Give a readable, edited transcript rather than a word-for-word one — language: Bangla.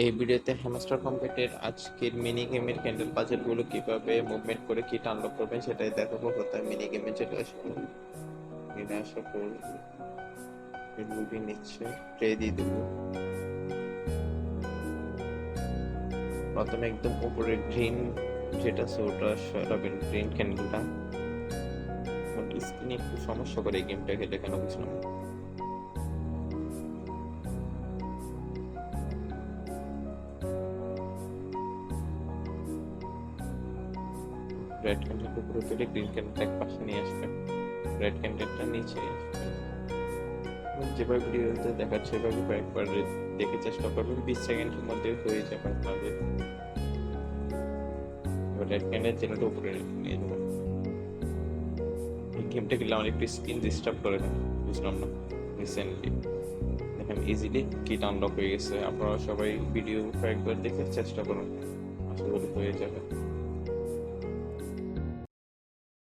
এই ভিডিওতে হ্যামস্টার কম্পিটের আজকের মিনি গেমের ক্যান্ডেল পাজেলগুলো কিভাবে মুভমেন্ট করে কিট আনলক করবেন সেটাই দেখাবো। কোথায় মিনি গেমে চলে আসবো, এখানে আসার পর মুভি নিচ্ছে, প্লে দিয়ে দেবো। প্রথমে একদম উপরে গ্রিন যেটা আছে ওটা সরাবেন, গ্রিন ক্যান্ডেলটা। স্ক্রিনে একটু সমস্যা করে এই গেমটা খেলে, কেন বুঝলাম না। রেড ক্যান্ডেলটা উপরে পেলে গ্রিন ক্যান্ডেলটা এক পাশে নিয়ে আসবেন, রেড ক্যান্ডেলটা নিচে আসবেন। যেভাবে ভিডিওতে দেখাচ্ছে সেভাবে কয়েকবার দেখে চেষ্টা করবেন, 20 সেকেন্ডের মধ্যে হয়ে যাবে আপনাদের। রেড ক্যান্ডেল চ্যানেলটা উপরে নিয়ে যাবেন। এই গেমটা খেলে আমার একটু স্ক্রিন ডিস্টার্ব করে না, বুঝলাম না রিসেন্টলি। দেখেন ইজিলি কিট আনলক হয়ে গেছে। আপনারা সবাই ভিডিও কয়েকবার দেখে চেষ্টা করুন, আশা করি হয়ে যাবে।